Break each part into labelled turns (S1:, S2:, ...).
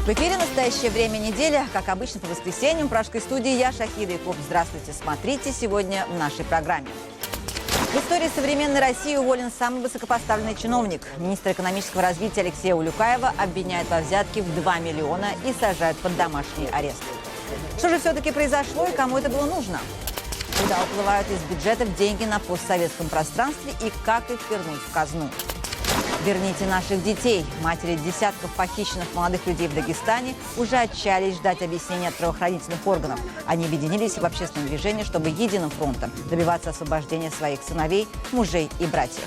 S1: В эфире «Настоящее время недели». Как обычно, по воскресеньям в пражской студии я, Шахида Якуб. Здравствуйте. Смотрите сегодня в нашей программе. В истории современной России уволен самый высокопоставленный чиновник. Министр экономического развития Алексея Улюкаева обвиняют во взятке в 2 миллиона и сажают под домашний арест. Что же все-таки произошло и кому это было нужно? Куда уплывают из бюджетов деньги на постсоветском пространстве и как их вернуть в казну? Верните наших детей. Матери десятков похищенных молодых людей в Дагестане уже отчаялись ждать объяснения от правоохранительных органов. Они объединились в общественном движении, чтобы единым фронтом добиваться освобождения своих сыновей, мужей и братьев.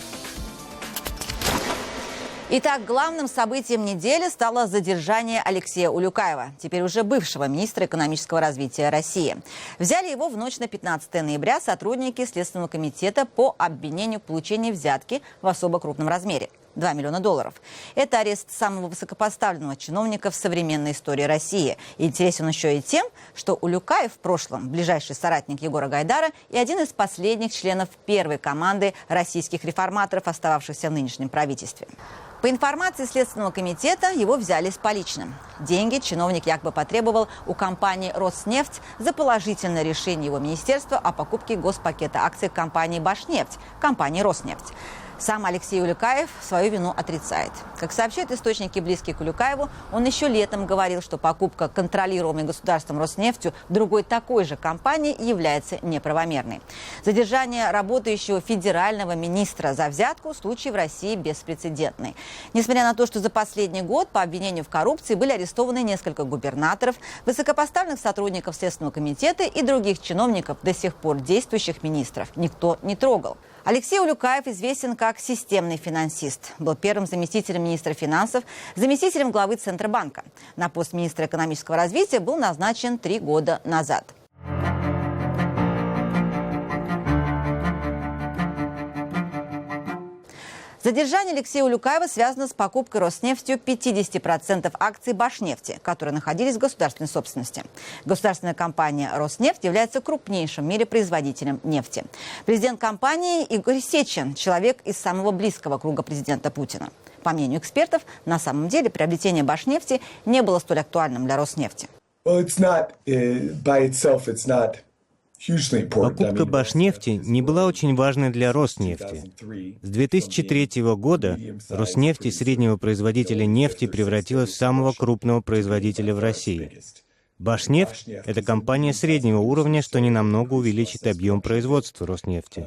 S1: Итак, главным событием недели стало задержание Алексея Улюкаева, теперь уже бывшего министра экономического развития России. Взяли его в ночь на 15 ноября сотрудники Следственного комитета по обвинению в получении взятки в особо крупном размере. 2 миллиона долларов. Это арест самого высокопоставленного чиновника в современной истории России. И интересен он еще и тем, что Улюкаев в прошлом ближайший соратник Егора Гайдара и один из последних членов первой команды российских реформаторов, остававшихся в нынешнем правительстве. По информации Следственного комитета, его взяли с поличным. Деньги чиновник якобы потребовал у компании «Роснефть» за положительное решение его министерства о покупке госпакета акций компании «Башнефть», компании «Роснефть». Сам Алексей Улюкаев свою вину отрицает. Как сообщают источники, близкие к Улюкаеву, он еще летом говорил, что покупка контролируемой государством «Роснефтью» другой такой же компании является неправомерной. Задержание работающего федерального министра за взятку – случай в России беспрецедентный. Несмотря на то, что за последний год по обвинению в коррупции были арестованы несколько губернаторов, высокопоставленных сотрудников Следственного комитета и других чиновников, до сих пор действующих министров, никто не трогал. Алексей Улюкаев известен как системный финансист. Был первым заместителем министра финансов, заместителем главы Центробанка. На пост министра экономического развития был назначен 3 года назад. Задержание Алексея Улюкаева связано с покупкой Роснефтью 50% акций Башнефти, которые находились в государственной собственности. Государственная компания «Роснефть» является крупнейшим в мире производителем нефти. Президент компании Игорь Сечин – человек из самого близкого круга президента Путина. По мнению экспертов, на самом деле приобретение Башнефти не было столь актуальным для Роснефти.
S2: Покупка Башнефти не была очень важной для Роснефти. С 2003 года Роснефть из среднего производителя нефти превратилась в самого крупного производителя в России. Башнефть — это компания среднего уровня, что ненамного увеличит объем производства Роснефти.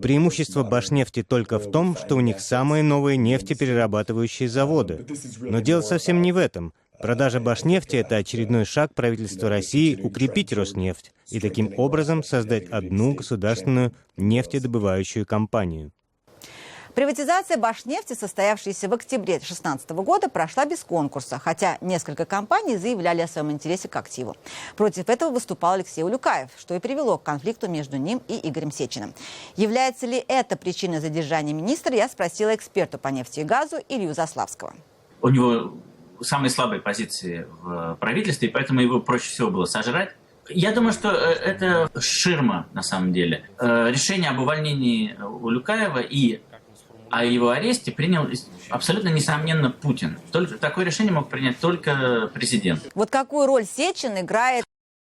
S2: Преимущество Башнефти только в том, что у них самые новые нефтеперерабатывающие заводы. Но дело совсем не в этом. Продажа Башнефти — это очередной шаг правительства России укрепить Роснефть и таким образом создать одну государственную нефтедобывающую компанию.
S1: Приватизация Башнефти, состоявшаяся в октябре 2016 года, прошла без конкурса, хотя несколько компаний заявляли о своем интересе к активу. Против этого выступал Алексей Улюкаев, что и привело к конфликту между ним и Игорем Сечиным. Является ли это причиной задержания министра, я спросила эксперта по нефти и газу Илью Заславского.
S3: У него самые слабые позиции в правительстве, и поэтому его проще всего было сожрать. Я думаю, что это ширма, на самом деле. Решение об увольнении Улюкаева и о его аресте принял абсолютно несомненно Путин. Такое решение мог принять только президент.
S1: Вот какую роль Сечин играет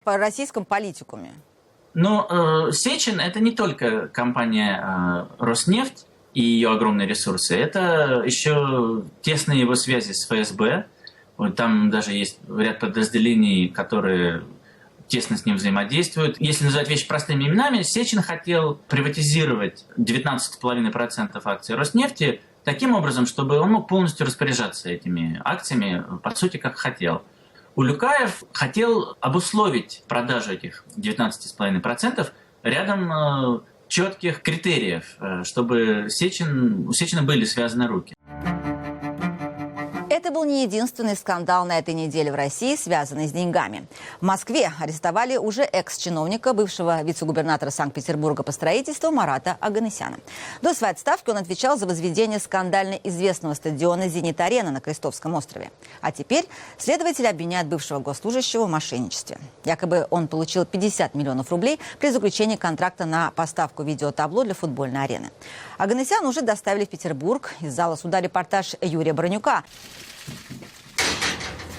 S1: по российском политикуме?
S3: Но Сечин — это не только компания «Роснефть» и ее огромные ресурсы, это еще тесные его связи с ФСБ. Там даже есть ряд подразделений, которые тесно с ним взаимодействуют. Если называть вещи простыми именами, Сечин хотел приватизировать 19,5% акций Роснефти таким образом, чтобы он мог полностью распоряжаться этими акциями, по сути, как хотел. Улюкаев хотел обусловить продажу этих 19,5% рядом четких критериев, чтобы у Сечина были связаны руки.
S1: Это был не единственный скандал на этой неделе в России, связанный с деньгами. В Москве арестовали уже экс-чиновника, бывшего вице-губернатора Санкт-Петербурга по строительству Марата Оганесяна. До своей отставки он отвечал за возведение скандально известного стадиона «Зенит-Арена» на Крестовском острове. А теперь следователи обвиняют бывшего госслужащего в мошенничестве. Якобы он получил 50 миллионов рублей при заключении контракта на поставку видеотабло для футбольной арены. Оганесяна уже доставили в Петербург. Из зала суда репортаж Юрия Бронюка.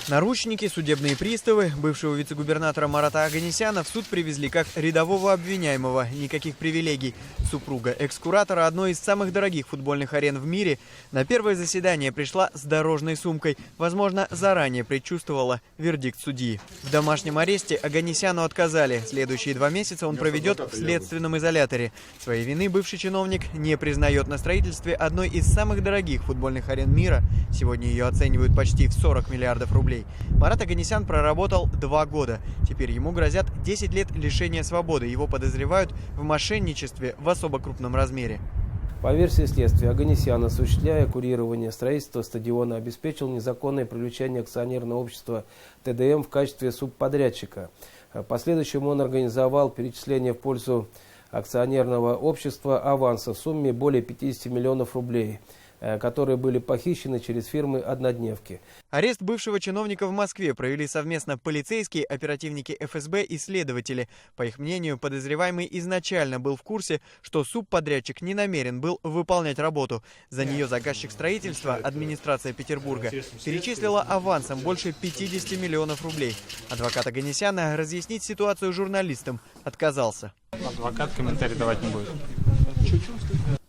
S4: Наручники, судебные приставы бывшего вице-губернатора Марата Оганесяна в суд привезли как рядового обвиняемого. Никаких привилегий. Супруга экс-куратора одной из самых дорогих футбольных арен в мире на первое заседание пришла с дорожной сумкой. Возможно, заранее предчувствовала вердикт судьи. В домашнем аресте Оганесяну отказали. Следующие 2 месяца он проведет в следственном изоляторе. Своей вины бывший чиновник не признает. На строительстве одной из самых дорогих футбольных арен мира, сегодня ее оценивают почти в 40 миллиардов рублей, Марат Оганесян проработал 2 года. Теперь ему грозят 10 лет лишения свободы. Его подозревают в мошенничестве в особо крупном размере.
S5: По версии следствия, Оганесян, осуществляя курирование строительства стадиона, обеспечил незаконное привлечение акционерного общества ТДМ в качестве субподрядчика. В последующем он организовал перечисление в пользу акционерного общества аванса в сумме более 50 миллионов рублей, которые были похищены через фирмы-однодневки.
S4: Арест бывшего чиновника в Москве провели совместно полицейские, оперативники ФСБ и следователи. По их мнению, подозреваемый изначально был в курсе, что субподрядчик не намерен был выполнять работу. За нее заказчик строительства, администрация Петербурга, перечислила авансом больше 50 миллионов рублей. Адвокат Оганесяна разъяснить ситуацию журналистам отказался.
S6: Адвокат комментарий давать не будет.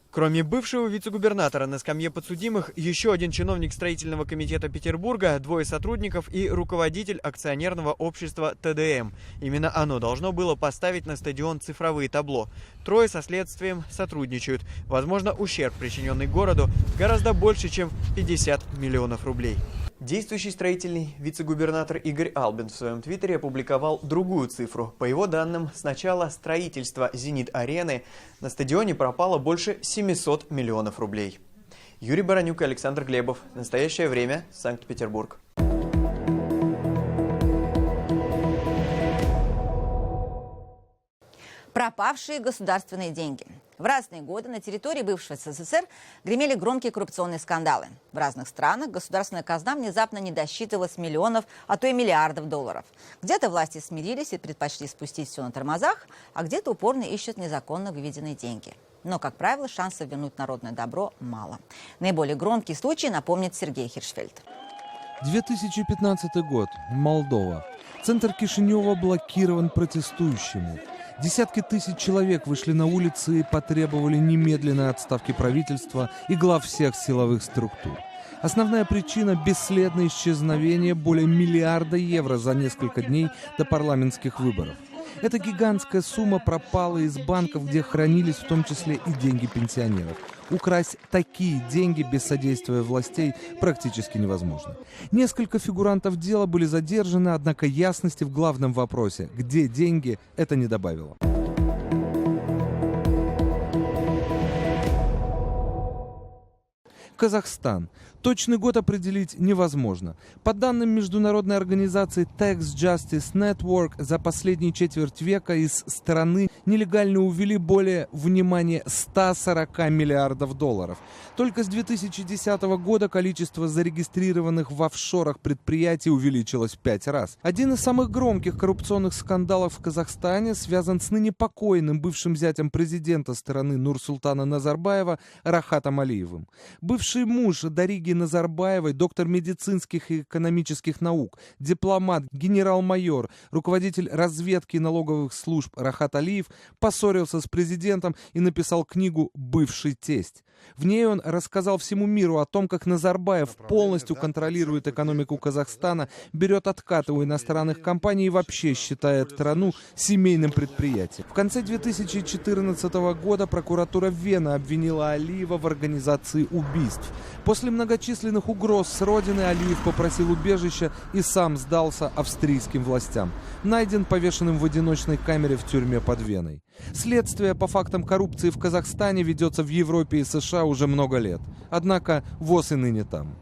S4: Кроме бывшего вице-губернатора на скамье подсудимых, еще один чиновник строительного комитета Петербурга, 2 сотрудников и руководитель акционерного общества ТДМ. Именно оно должно было поставить на стадион цифровые табло. 3 со следствием сотрудничают. Возможно, ущерб, причиненный городу, гораздо больше, чем 50 миллионов рублей. Действующий строительный вице-губернатор Игорь Албин в своем твиттере опубликовал другую цифру. По его данным, с начала строительства «Зенит-арены» на стадионе пропало больше 700 миллионов рублей. Юрий Баранюк и Александр Глебов. Настоящее время. Санкт-Петербург.
S1: Пропавшие государственные деньги. В разные годы на территории бывшего СССР гремели громкие коррупционные скандалы. В разных странах государственная казна внезапно не досчитывалась миллионов, а то и миллиардов долларов. Где-то власти смирились и предпочли спустить все на тормозах, а где-то упорно ищут незаконно выведенные деньги. Но, как правило, шансов вернуть народное добро мало. Наиболее громкий случай напомнит Сергей Хиршфельд.
S7: 2015 год. Молдова. Центр Кишинева блокирован протестующими. Десятки тысяч человек вышли на улицы и потребовали немедленной отставки правительства и глав всех силовых структур. Основная причина – бесследное исчезновение более миллиарда евро за несколько дней до парламентских выборов. Эта гигантская сумма пропала из банков, где хранились в том числе и деньги пенсионеров. Украсть такие деньги без содействия властей практически невозможно. Несколько фигурантов дела были задержаны, однако ясности в главном вопросе, где деньги, это не добавило. Казахстан. Точный год определить невозможно. По данным международной организации Tax Justice Network, за последние четверть века из страны нелегально увели более, внимание, 140 миллиардов долларов. Только с 2010 года количество зарегистрированных в офшорах предприятий увеличилось в 5 раз. Один из самых громких коррупционных скандалов в Казахстане связан с ныне покойным бывшим зятем президента страны Нурсултана Назарбаева Рахатом Алиевым. Бывший муж Дариги Назарбаевой, доктор медицинских и экономических наук, дипломат, генерал-майор, руководитель разведки и налоговых служб Рахат Алиев поссорился с президентом и написал книгу «Бывший тесть». В ней он рассказал всему миру о том, как Назарбаев полностью контролирует экономику Казахстана, берет откаты у иностранных компаний и вообще считает страну семейным предприятием. В конце 2014 года прокуратура Вены обвинила Алиева в организации убийств. После многочисленных угроз с родины Алиев попросил убежища и сам сдался австрийским властям. Найден повешенным в одиночной камере в тюрьме под Веной. Следствие по фактам коррупции в Казахстане ведется в Европе и США уже много лет. Однако ВОЗ и ныне там.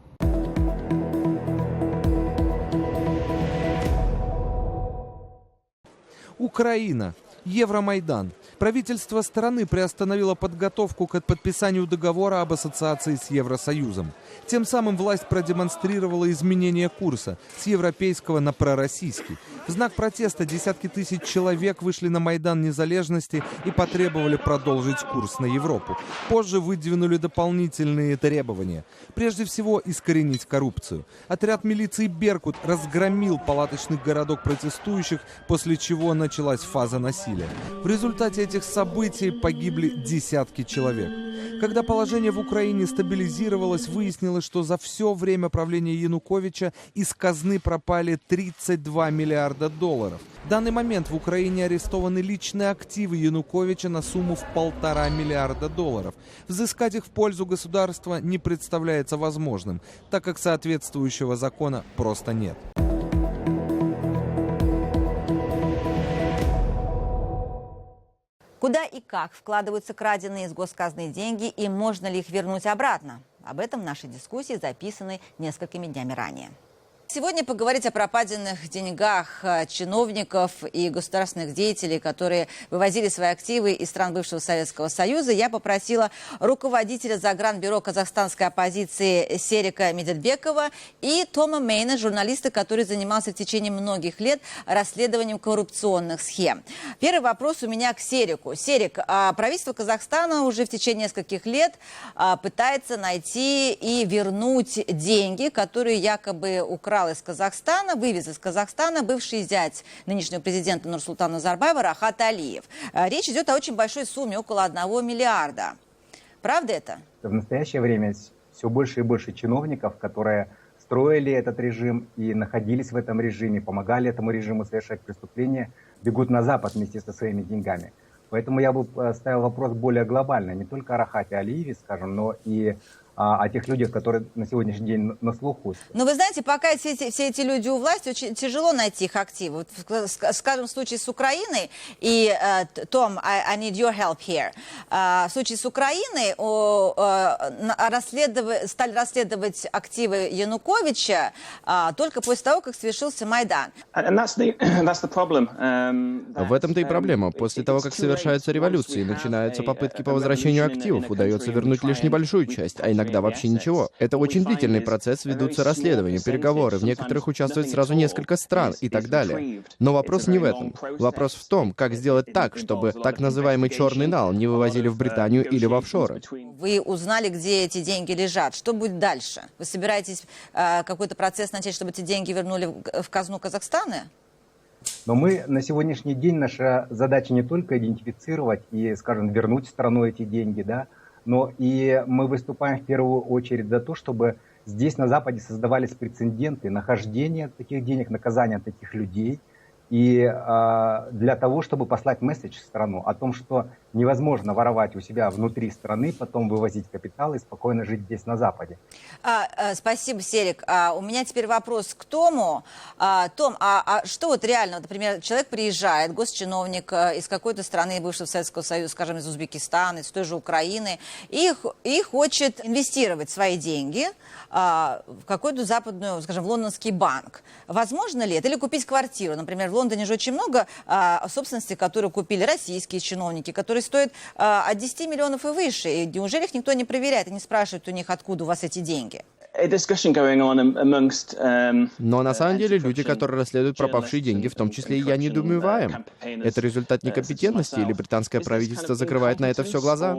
S7: Украина. Евромайдан. Правительство страны приостановило подготовку к подписанию договора об ассоциации с Евросоюзом. Тем самым власть продемонстрировала изменение курса с европейского на пророссийский. В знак протеста десятки тысяч человек вышли на Майдан Незалежности и потребовали продолжить курс на Европу. Позже выдвинули дополнительные требования. Прежде всего, искоренить коррупцию. Отряд милиции «Беркут» разгромил палаточный городок протестующих, после чего началась фаза насилия. В результате этих событий погибли десятки человек. Когда положение в Украине стабилизировалось, выяснилось, что за все время правления Януковича из казны пропали 32 миллиарда долларов. В данный момент в Украине арестованы личные активы Януковича на сумму в 1,5 миллиарда долларов. Взыскать их в пользу государства не представляется возможным, так как соответствующего закона просто нет.
S1: Куда и как вкладываются краденые из госказны деньги и можно ли их вернуть обратно? Об этом в нашей дискуссии, записанной несколькими днями ранее. Сегодня поговорить о пропаденных деньгах чиновников и государственных деятелей, которые вывозили свои активы из стран бывшего Советского Союза, я попросила руководителя Загранбюро казахстанской оппозиции Серика Медетбекова и Тома Мейна, журналиста, который занимался в течение многих лет расследованием коррупционных схем. Первый вопрос у меня к Серику. Серик, правительство Казахстана уже в течение нескольких лет пытается найти и вернуть деньги, которые якобы украл из Казахстана, вывез из Казахстана бывший зять нынешнего президента Нурсултана Назарбаева Рахат Алиев. Речь идет о очень большой сумме, около 1 миллиарда. Правда это?
S8: В настоящее время все больше и больше чиновников, которые строили этот режим и находились в этом режиме, помогали этому режиму совершать преступления, бегут на Запад вместе со своими деньгами. Поэтому я бы ставил вопрос более глобально, не только о Рахате Алиеве, скажем, но и о тех людях, которые на сегодняшний день на слуху.
S1: Но вы знаете, пока все эти люди у власти, очень тяжело найти их активы. Вот, скажем, в случае с Украиной, и, Том, I need your help here. В случае с Украиной стали расследовать активы Януковича только после того, как совершился Майдан.
S9: В этом-то и проблема. После того, как совершаются революции, начинаются попытки по возвращению активов, удается вернуть лишь небольшую часть, а иногда вообще ничего. Это очень длительный процесс, ведутся расследования, переговоры, в некоторых участвует сразу несколько стран и так далее. Но вопрос не в этом. Вопрос в том, как сделать так, чтобы так называемый черный нал не вывозили в Британию или в офшоры.
S1: Вы узнали, где эти деньги лежат. Что будет дальше? Вы собираетесь какой-то процесс начать, чтобы эти деньги вернули в казну Казахстана?
S8: Но мы на сегодняшний день, наша задача не только идентифицировать и, скажем, вернуть в страну эти деньги, да, но и мы выступаем в первую очередь за то, чтобы здесь на Западе создавались прецеденты нахождения таких денег, наказания таких людей. И для того, чтобы послать месседж в страну о том, что невозможно воровать у себя внутри страны, потом вывозить капитал и спокойно жить здесь на Западе.
S1: Спасибо, Серик. У меня теперь вопрос к Тому. Том, что вот реально, например, человек приезжает, госчиновник из какой-то страны бывшего Советского Союза, скажем, из Узбекистана, из той же Украины, и хочет инвестировать свои деньги в какую-то западную, скажем, в лондонский банк. Возможно ли это? Или купить квартиру? Например, в Лондоне же очень много собственности, которые купили российские чиновники, которые стоят от 10 миллионов и выше. И неужели их никто не проверяет и не спрашивает у них, откуда у вас эти деньги?
S9: Но на самом деле люди, которые расследуют пропавшие деньги, в том числе и я, недоумеваем. Это результат некомпетентности или британское правительство закрывает на это все глаза?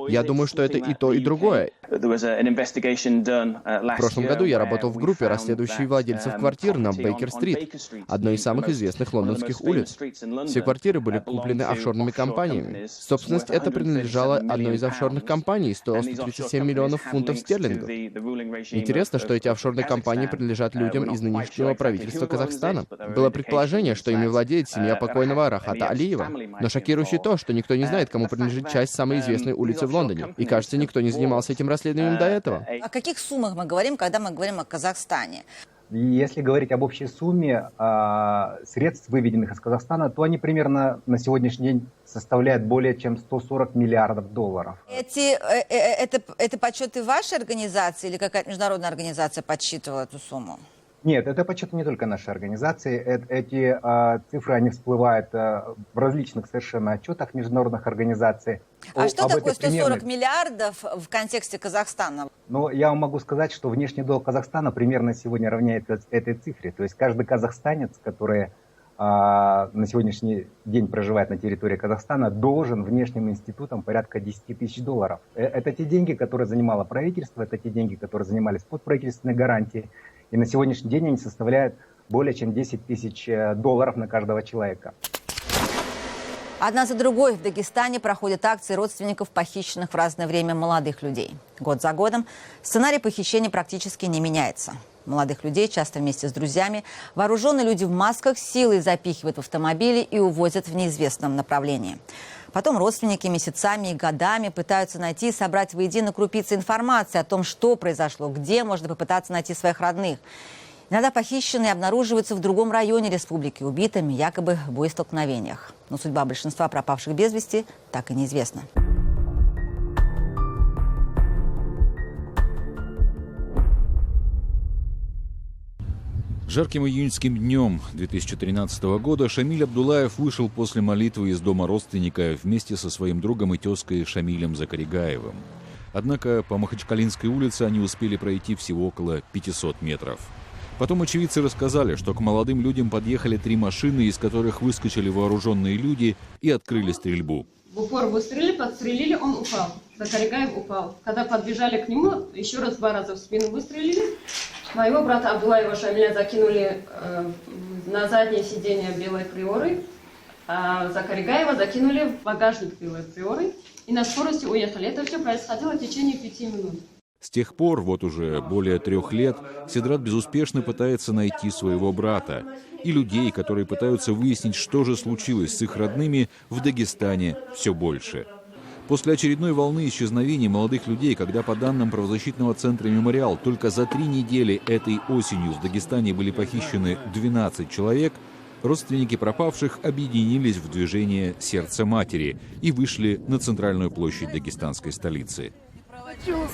S9: Я думаю, что это и то, и другое. В прошлом году я работал в группе, расследующей владельцев квартир на Бейкер-стрит, одной из самых известных лондонских улиц. Все квартиры были куплены офшорными компаниями. Собственность эта принадлежала одной из офшорных компаний, стоила 137 миллионов фунтов стерлингов. Интересно, что эти офшорные компании принадлежат людям из нынешнего правительства Казахстана. Было предположение, что ими владеет семья покойного Рахата Алиева. Но шокирующе то, что никто не знает, кому принадлежит часть самой известной улицы в Лондоне. И, кажется, никто не занимался этим расследованием до этого.
S1: О каких суммах мы говорим, когда мы говорим о Казахстане?
S8: Если говорить об общей сумме средств, выведенных из Казахстана, то они примерно на сегодняшний день составляют более чем 140 миллиардов долларов.
S1: Это подсчеты вашей организации или какая-то международная организация подсчитывала эту сумму?
S8: Нет, это почему-то не только наши организации. Эти цифры, они всплывают в различных совершенно отчетах международных организаций.
S1: А что такое 140 миллиардов в контексте Казахстана?
S8: Ну, я вам могу сказать, что внешний долг Казахстана примерно сегодня равняется этой цифре. То есть каждый казахстанец, который на сегодняшний день проживает на территории Казахстана, должен внешним институтам порядка 10 тысяч долларов. Это те деньги, которые занимало правительство, это те деньги, которые занимались под правительственной гарантией. И на сегодняшний день они составляют более чем 10 тысяч долларов на каждого человека.
S1: Одна за другой в Дагестане проходят акции родственников похищенных в разное время молодых людей. Год за годом сценарий похищения практически не меняется. Молодых людей, часто вместе с друзьями, вооруженные люди в масках силой запихивают в автомобили и увозят в неизвестном направлении. Потом родственники месяцами и годами пытаются найти и собрать воедино крупицы информации о том, что произошло, где можно попытаться найти своих родных. Иногда похищенные обнаруживаются в другом районе республики, убитыми якобы в боестолкновениях. Но судьба большинства пропавших без вести так и неизвестна.
S10: Жарким июньским днем 2013 года Шамиль Абдулаев вышел после молитвы из дома родственника вместе со своим другом и тезкой Шамилем Закаригаевым. Однако по Махачкалинской улице они успели пройти всего около 500 метров. Потом очевидцы рассказали, что к молодым людям подъехали 3 машины, из которых выскочили вооруженные люди и открыли стрельбу.
S11: В упор выстрелили, подстрелили, он упал. Закаригаев упал. Когда подбежали к нему, еще раз 2 раза в спину выстрелили. Моего брата Абдулаева Шамиля закинули на заднее сиденье белой приоры, а Закаригаева закинули в багажник белой приоры и на скорости уехали. Это все происходило в течение 5 минут.
S10: С тех пор, вот уже более 3 лет, Седрат безуспешно пытается найти своего брата и людей, которые пытаются выяснить, что же случилось с их родными, в Дагестане все больше. После очередной волны исчезновений молодых людей, когда по данным правозащитного центра «Мемориал» только за 3 недели этой осенью в Дагестане были похищены 12 человек, родственники пропавших объединились в движение «Сердце матери» и вышли на центральную площадь дагестанской столицы.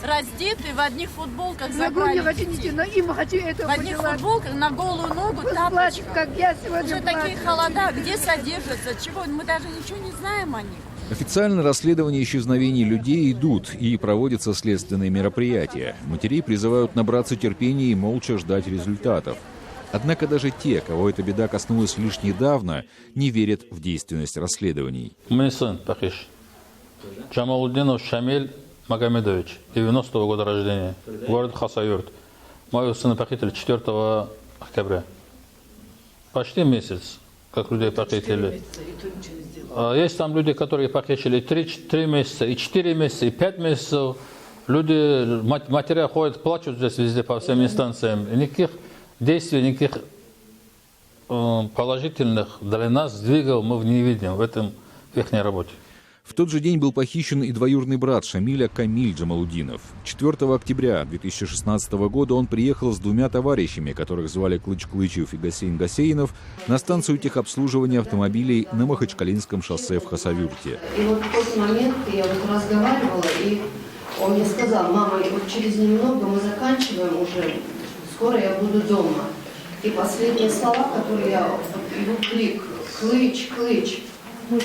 S12: Раздетый, в одних футболках забрали детей. В одних футболках, на голую ногу, тапочках. Уже такие холода, где содержатся, чего, мы даже ничего не знаем о них.
S10: Официально расследования исчезновений людей идут и проводятся следственные мероприятия. Матерей призывают набраться терпения и молча ждать результатов. Однако даже те, кого эта беда коснулась лишь недавно, не верят в действенность расследований.
S13: Мой сын похищен. Джамалуддинов Шамиль Магомедович, 90-го года рождения, город Хасавюрт. Моего сына похитили 4 октября. Почти месяц, как людей похитили. Есть там люди, которые похищили 3 месяца, и 4 месяца, и 5 месяцев. Люди, матеря ходят, плачут здесь везде по всем инстанциям. И никаких действий, никаких положительных для нас сдвигов мы не видим в этом в их работе.
S10: В тот же день был похищен и двоюродный брат Шамиля Камиль Джамалудинов. 4 октября 2016 года он приехал с 2 товарищами, которых звали Клыч Клычев и Гасейн Гасейнов, на станцию техобслуживания автомобилей на Махачкалинском шоссе в Хасавюрте.
S14: И вот в тот момент я разговаривала, и он мне сказал: мама, вот через немного мы заканчиваем уже, скоро я буду дома. И последние слова, которые я, его крик: Клыч, Клыч. Но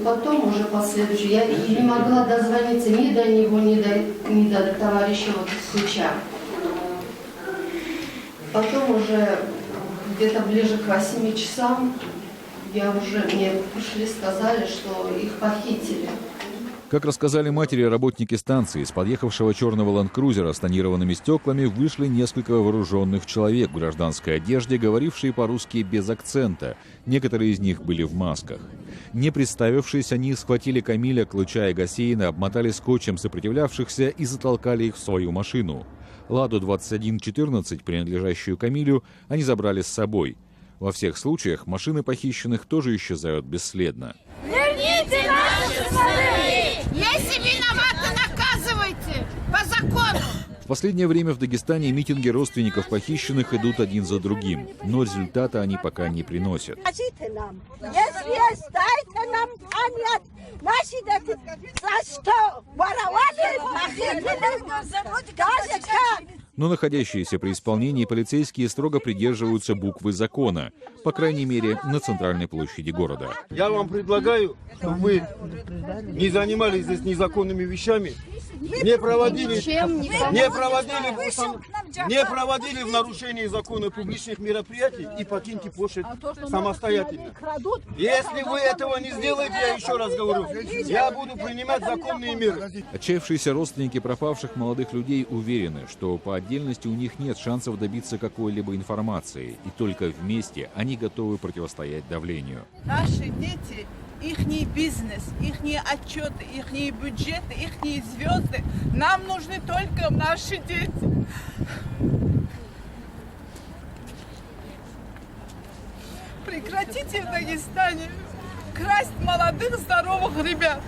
S14: потом уже последующие, я не могла дозвониться ни до него, ни до товарища вот Клыча. Потом уже где-то ближе к 8 часам мне пришли, сказали, что их похитили.
S10: Как рассказали матери работники станции, из подъехавшего черного ленд-крузера с тонированными стеклами вышли несколько вооруженных человек в гражданской одежде, говорившие по-русски без акцента. Некоторые из них были в масках. Не представившись, они схватили Камиля, Клыча и Гасейна, обмотали скотчем сопротивлявшихся и затолкали их в свою машину. «Ладу 2114», принадлежащую Камилю, они забрали с собой. Во всех случаях машины похищенных тоже исчезают бесследно.
S12: Верните наши стволы! Если виноваты, наказывайте по закону!
S10: В последнее время в Дагестане митинги родственников похищенных идут один за другим, но результата они пока не приносят.
S15: Скажите нам, если оставите нам память, наши дети за что воровали, похитили, даже как
S10: Но находящиеся при исполнении полицейские строго придерживаются буквы закона, по крайней мере, на центральной площади города.
S16: Я вам предлагаю, чтобы вы не занимались здесь незаконными вещами, не проводили в нарушении закона публичных мероприятий и покиньте площадь самостоятельно. Если вы этого не сделаете, я еще раз говорю, я буду принимать законные меры.
S10: Отчаявшиеся родственники пропавших молодых людей уверены, что по отдельности у них нет шансов добиться какой-либо информации, и только вместе они готовы противостоять давлению.
S17: Наши дети, ихний бизнес, ихние отчеты, ихние бюджеты, ихние звезды. Нам нужны только наши дети. Прекратите в Дагестане красть молодых, здоровых ребят.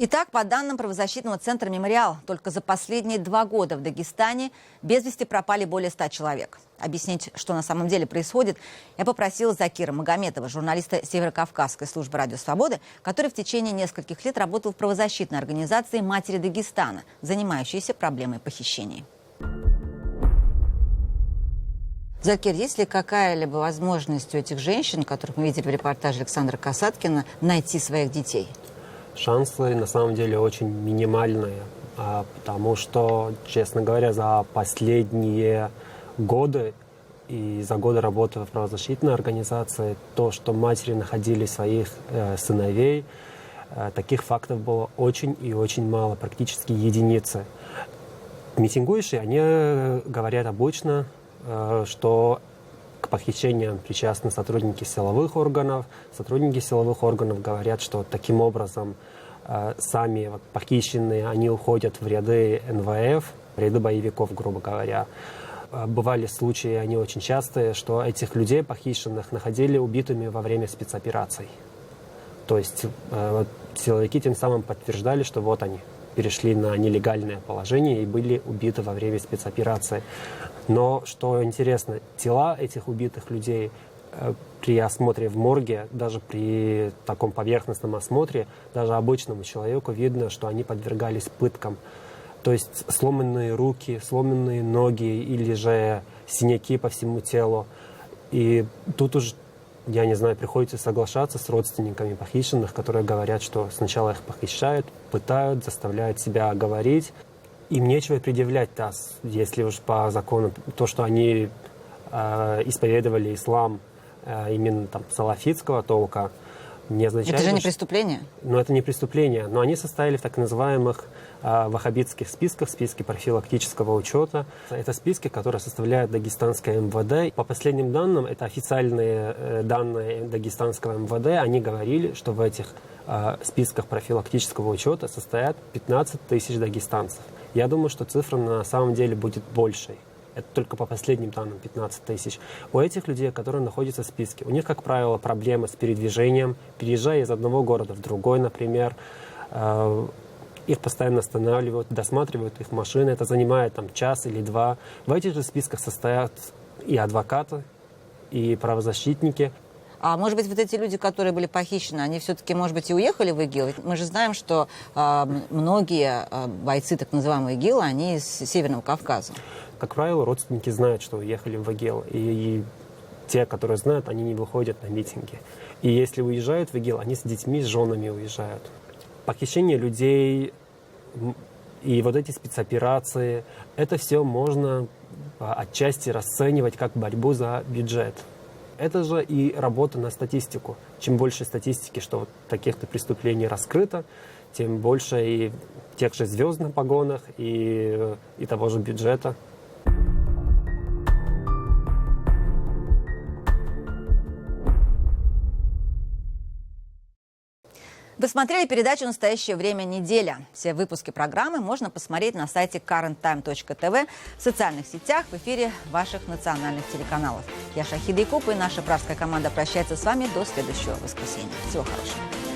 S1: Итак, по данным правозащитного центра «Мемориал», только за последние 2 года в Дагестане без вести пропали более 100 человек. Объяснить, что на самом деле происходит, я попросила Закира Магометова, журналиста Северокавказской службы «Радио Свободы», который в течение нескольких лет работал в правозащитной организации «Матери Дагестана», занимающейся проблемой похищений. Закир, есть ли какая-либо возможность у этих женщин, которых мы видели в репортаже Александра Касаткина, найти своих детей?
S18: Шансы на самом деле очень минимальные, потому что, честно говоря, за последние годы и за годы работы в правозащитной организации, то, что матери находили своих сыновей, таких фактов было очень и очень мало, практически единицы. Митингующие, они говорят обычно, что к похищениям причастны сотрудники силовых органов. Сотрудники силовых органов говорят, что таким образом сами похищенные, они уходят в ряды НВФ, в ряды боевиков, грубо говоря. Бывали случаи, они очень частые, что этих людей похищенных находили убитыми во время спецопераций. То есть силовики тем самым подтверждали, что вот они перешли на нелегальное положение и были убиты во время спецоперации. Но, что интересно, тела этих убитых людей при осмотре в морге, даже при таком поверхностном осмотре, даже обычному человеку видно, что они подвергались пыткам. То есть сломанные руки, сломанные ноги или же синяки по всему телу. И тут уже, я не знаю, приходится соглашаться с родственниками похищенных, которые говорят, что сначала их похищают, пытают, заставляют себя говорить. Им нечего предъявлять-то, если уж по закону, то, что они исповедовали ислам именно там салафитского толка, не означает...
S1: Это же не преступление?
S18: Ну, это не преступление, но они состояли в так называемых ваххабитских списках, списке профилактического учета. Это списки, которые составляет дагестанское МВД. По последним данным, это официальные данные дагестанского МВД, они говорили, что в этих списках профилактического учета состоят 15 тысяч дагестанцев. Я думаю, что цифра на самом деле будет большей. Это только по последним данным 15 тысяч. У этих людей, которые находятся в списке, у них, как правило, проблемы с передвижением. Переезжая из одного города в другой, например, их постоянно останавливают, досматривают их машины. Это занимает там час или два. В этих же списках состоят и адвокаты, и правозащитники.
S1: А может быть, вот эти люди, которые были похищены, они все-таки, может быть, и уехали в ИГИЛ? Мы же знаем, что многие бойцы так называемого ИГИЛа, они из Северного Кавказа.
S18: Как правило, родственники знают, что уехали в ИГИЛ. И те, которые знают, они не выходят на митинги. И если уезжают в ИГИЛ, они с детьми, с женами уезжают. Похищение людей и вот эти спецоперации, это все можно отчасти расценивать как борьбу за бюджет. Это же и работа на статистику. Чем больше статистики, что вот таких-то преступлений раскрыто, тем больше и тех же звезд на погонах, и того же бюджета.
S1: Вы смотрели передачу «Настоящее время. Неделя». Все выпуски программы можно посмотреть на сайте currenttime.tv, в социальных сетях, в эфире ваших национальных телеканалов. Я Шахида Якуб, и наша пражская команда прощается с вами до следующего воскресенья. Всего хорошего.